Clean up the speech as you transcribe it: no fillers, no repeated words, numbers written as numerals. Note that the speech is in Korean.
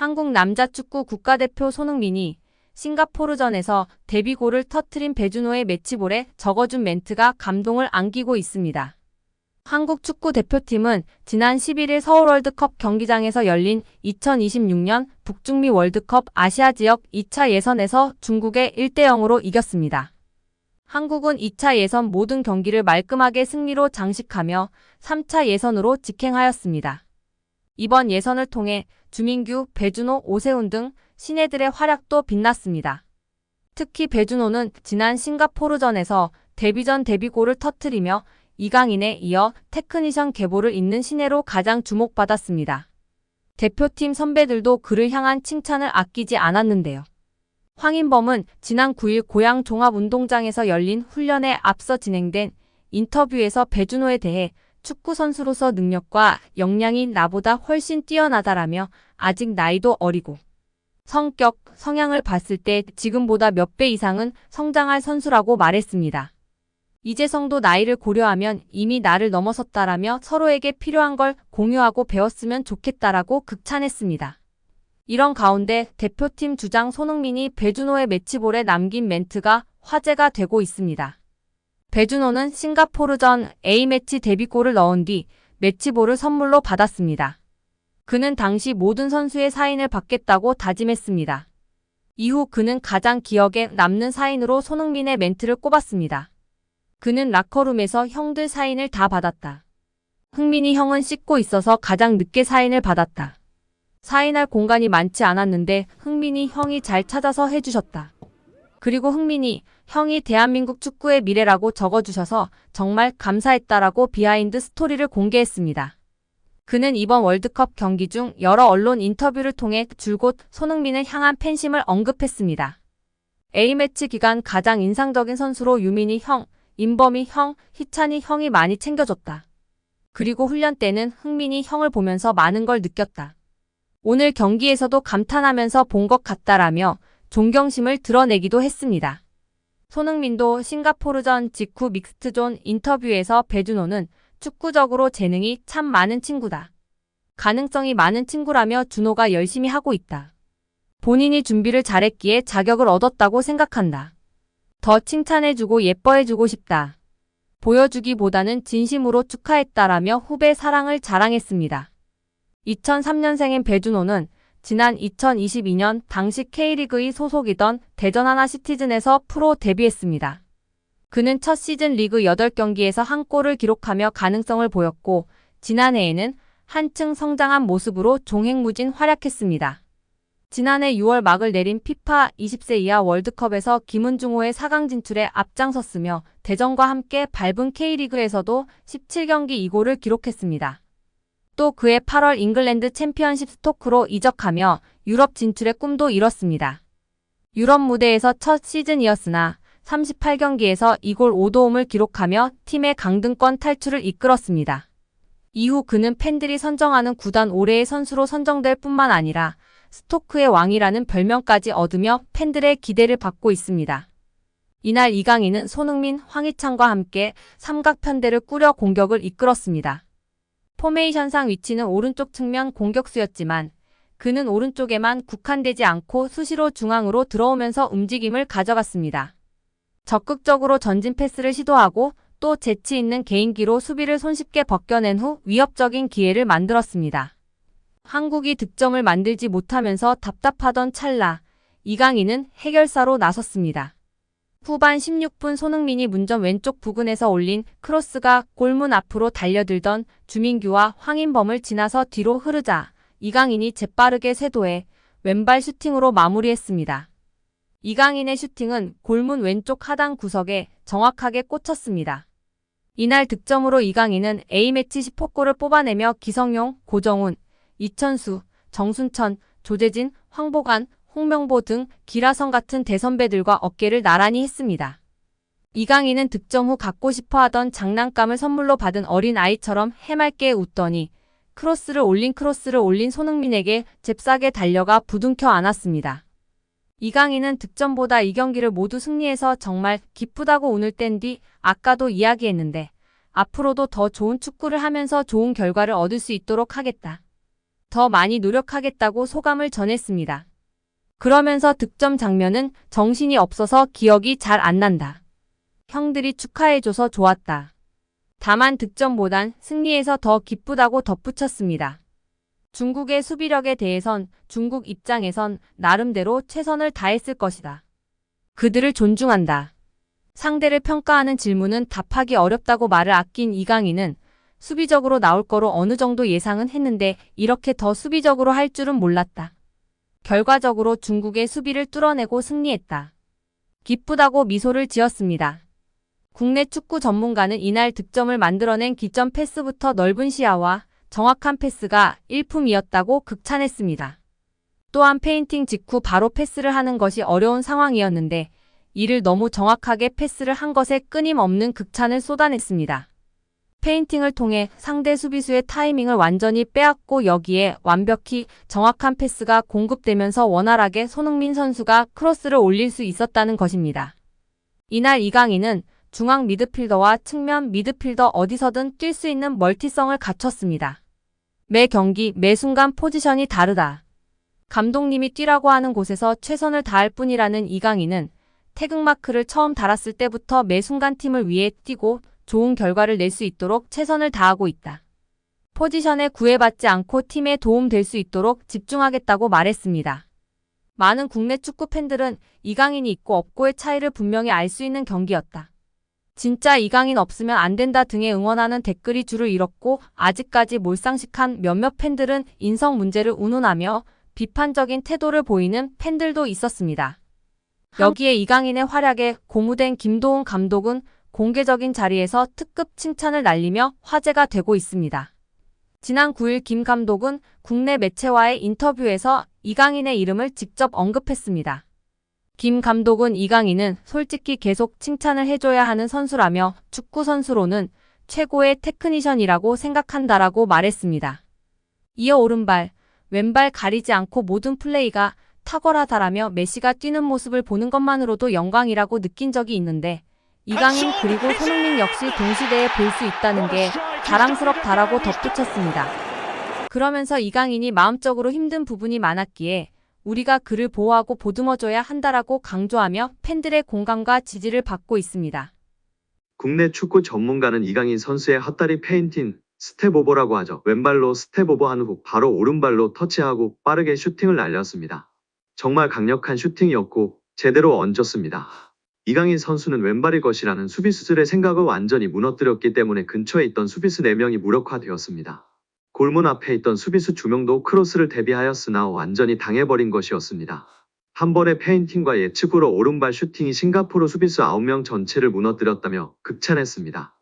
한국 남자축구 국가대표 손흥민이 싱가포르전에서 데뷔골을 터뜨린 배준호의 매치볼에 적어준 멘트가 감동을 안기고 있습니다. 한국 축구 대표팀은 지난 11일 서울 월드컵 경기장에서 열린 2026년 북중미 월드컵 아시아 지역 2차 예선에서 중국에 1대0으로 이겼습니다. 한국은 2차 예선 모든 경기를 말끔하게 승리로 장식하며 3차 예선으로 직행하였습니다. 이번 예선을 통해 주민규, 배준호, 오세훈 등 신예들의 활약도 빛났습니다. 특히 배준호는 지난 싱가포르전에서 데뷔전 데뷔골을 터뜨리며 이강인에 이어 테크니션 계보를 잇는 신예로 가장 주목받았습니다. 대표팀 선배들도 그를 향한 칭찬을 아끼지 않았는데요. 황인범은 지난 9일 고양 종합운동장에서 열린 훈련에 앞서 진행된 인터뷰에서 배준호에 대해 축구 선수로서 능력과 역량이 나보다 훨씬 뛰어나다라며 아직 나이도 어리고 성격, 성향을 봤을 때 지금보다 몇 배 이상은 성장할 선수라고 말했습니다. 이재성도 나이를 고려하면 이미 나를 넘어섰다라며 서로에게 필요한 걸 공유하고 배웠으면 좋겠다라고 극찬했습니다. 이런 가운데 대표팀 주장 손흥민이 배준호의 매치볼에 남긴 멘트가 화제가 되고 있습니다. 배준호는 싱가포르전 A매치 데뷔골을 넣은 뒤 매치볼을 선물로 받았습니다. 그는 당시 모든 선수의 사인을 받겠다고 다짐했습니다. 이후 그는 가장 기억에 남는 사인으로 손흥민의 멘트를 꼽았습니다. 그는 라커룸에서 형들 사인을 다 받았다. 흥민이 형은 씻고 있어서 가장 늦게 사인을 받았다. 사인할 공간이 많지 않았는데 흥민이 형이 잘 찾아서 해주셨다. 그리고 흥민이 형이 대한민국 축구의 미래라고 적어주셔서 정말 감사했다라고 비하인드 스토리를 공개했습니다. 그는 이번 월드컵 경기 중 여러 언론 인터뷰를 통해 줄곧 손흥민을 향한 팬심을 언급했습니다. A매치 기간 가장 인상적인 선수로 유민이 형, 인범이 형, 희찬이 형이 많이 챙겨줬다. 그리고 훈련 때는 흥민이 형을 보면서 많은 걸 느꼈다. 오늘 경기에서도 감탄하면서 본 것 같다라며 존경심을 드러내기도 했습니다. 손흥민도 싱가포르전 직후 믹스트존 인터뷰에서 배준호는 축구적으로 재능이 참 많은 친구다. 가능성이 많은 친구라며 준호가 열심히 하고 있다. 본인이 준비를 잘했기에 자격을 얻었다고 생각한다. 더 칭찬해주고 예뻐해주고 싶다. 보여주기보다는 진심으로 축하했다라며 후배 사랑을 자랑했습니다. 2003년생인 배준호는 지난 2022년 당시 K리그의 소속이던 대전 하나시티즌에서 프로 데뷔했습니다. 그는 첫 시즌 리그 8경기에서 한 골을 기록하며 가능성을 보였고 지난해에는 한층 성장한 모습으로 종횡무진 활약했습니다. 지난해 6월 막을 내린 피파 20세 이하 월드컵에서 김은중호의 4강 진출에 앞장섰으며 대전과 함께 밟은 K리그에서도 17경기 2골을 기록했습니다. 또 그해 8월 잉글랜드 챔피언십 스토크로 이적하며 유럽 진출의 꿈도 이뤘습니다. 유럽 무대에서 첫 시즌이었으나 38경기에서 2골 5도움을 기록하며 팀의 강등권 탈출을 이끌었습니다. 이후 그는 팬들이 선정하는 구단 올해의 선수로 선정될 뿐만 아니라 스토크의 왕이라는 별명까지 얻으며 팬들의 기대를 받고 있습니다. 이날 이강인은 손흥민, 황희찬과 함께 삼각편대를 꾸려 공격을 이끌었습니다. 포메이션상 위치는 오른쪽 측면 공격수였지만 그는 오른쪽에만 국한되지 않고 수시로 중앙으로 들어오면서 움직임을 가져갔습니다. 적극적으로 전진 패스를 시도하고 또 재치 있는 개인기로 수비를 손쉽게 벗겨낸 후 위협적인 기회를 만들었습니다. 한국이 득점을 만들지 못하면서 답답하던 찰나 이강인은 해결사로 나섰습니다. 후반 16분 손흥민이 문전 왼쪽 부근에서 올린 크로스가 골문 앞으로 달려들던 주민규와 황인범을 지나서 뒤로 흐르자 이강인이 재빠르게 쇄도해 왼발 슈팅으로 마무리했습니다. 이강인의 슈팅은 골문 왼쪽 하단 구석에 정확하게 꽂혔습니다. 이날 득점으로 이강인은 A매치 10호골을 뽑아내며 기성용, 고정훈, 이천수, 정순천, 조재진, 황보관, 홍명보 등 기라성 같은 대선배들과 어깨를 나란히 했습니다. 이강인은 득점 후 갖고 싶어 하던 장난감을 선물로 받은 어린 아이처럼 해맑게 웃더니 크로스를 올린 손흥민에게 잽싸게 달려가 부둥켜 안았습니다. 이강인은 득점보다 이 경기를 모두 승리해서 정말 기쁘다고 운을 뗀 뒤 아까도 이야기했는데 앞으로도 더 좋은 축구를 하면서 좋은 결과를 얻을 수 있도록 하겠다. 더 많이 노력하겠다고 소감을 전했습니다. 그러면서 득점 장면은 정신이 없어서 기억이 잘 안 난다. 형들이 축하해줘서 좋았다. 다만 득점보단 승리해서 더 기쁘다고 덧붙였습니다. 중국의 수비력에 대해선 중국 입장에선 나름대로 최선을 다했을 것이다. 그들을 존중한다. 상대를 평가하는 질문은 답하기 어렵다고 말을 아낀 이강인은 수비적으로 나올 거로 어느 정도 예상은 했는데 이렇게 더 수비적으로 할 줄은 몰랐다. 결과적으로 중국의 수비를 뚫어내고 승리했다. 기쁘다고 미소를 지었습니다. 국내 축구 전문가는 이날 득점을 만들어낸 기점 패스부터 넓은 시야와 정확한 패스가 일품이었다고 극찬했습니다. 또한 페인팅 직후 바로 패스를 하는 것이 어려운 상황이었는데 이를 너무 정확하게 패스를 한 것에 끊임없는 극찬을 쏟아냈습니다. 페인팅을 통해 상대 수비수의 타이밍을 완전히 빼앗고 여기에 완벽히 정확한 패스가 공급되면서 원활하게 손흥민 선수가 크로스를 올릴 수 있었다는 것입니다. 이날 이강인은 중앙 미드필더와 측면 미드필더 어디서든 뛸 수 있는 멀티성을 갖췄습니다. 매 경기, 매 순간 포지션이 다르다. 감독님이 뛰라고 하는 곳에서 최선을 다할 뿐이라는 이강인은 태극마크를 처음 달았을 때부터 매 순간 팀을 위해 뛰고 좋은 결과를 낼 수 있도록 최선을 다하고 있다. 포지션에 구애받지 않고 팀에 도움될 수 있도록 집중하겠다고 말했습니다. 많은 국내 축구 팬들은 이강인이 있고 없고의 차이를 분명히 알 수 있는 경기였다. 진짜 이강인 없으면 안 된다 등의 응원하는 댓글이 줄을 이뤘고 아직까지 몰상식한 몇몇 팬들은 인성 문제를 운운하며 비판적인 태도를 보이는 팬들도 있었습니다. 여기에 이강인의 활약에 고무된 김도훈 감독은 공개적인 자리에서 특급 칭찬을 날리며 화제가 되고 있습니다. 지난 9일 김 감독은 국내 매체와의 인터뷰에서 이강인의 이름을 직접 언급했습니다. 김 감독은 이강인은 솔직히 계속 칭찬을 해줘야 하는 선수라며 축구 선수로는 최고의 테크니션이라고 생각한다라고 말했습니다. 이어 오른발, 왼발 가리지 않고 모든 플레이가 탁월하다라며 메시가 뛰는 모습을 보는 것만으로도 영광이라고 느낀 적이 있는데 이강인 그리고 손흥민 역시 동시대에 볼 수 있다는 게 자랑스럽다라고 덧붙였습니다. 그러면서 이강인이 마음적으로 힘든 부분이 많았기에 우리가 그를 보호하고 보듬어줘야 한다라고 강조하며 팬들의 공감과 지지를 받고 있습니다. 국내 축구 전문가는 이강인 선수의 헛다리 페인팅, 스텝오버라고 하죠. 왼발로 스텝오버한 후 바로 오른발로 터치하고 빠르게 슈팅을 날렸습니다. 정말 강력한 슈팅이었고 제대로 얹었습니다. 이강인 선수는 왼발일 것이라는 수비수들의 생각을 완전히 무너뜨렸기 때문에 근처에 있던 수비수 4명이 무력화되었습니다. 골문 앞에 있던 수비수 2명도 크로스를 대비하였으나 완전히 당해버린 것이었습니다. 한 번의 페인팅과 예측으로 오른발 슈팅이 싱가포르 수비수 9명 전체를 무너뜨렸다며 극찬했습니다.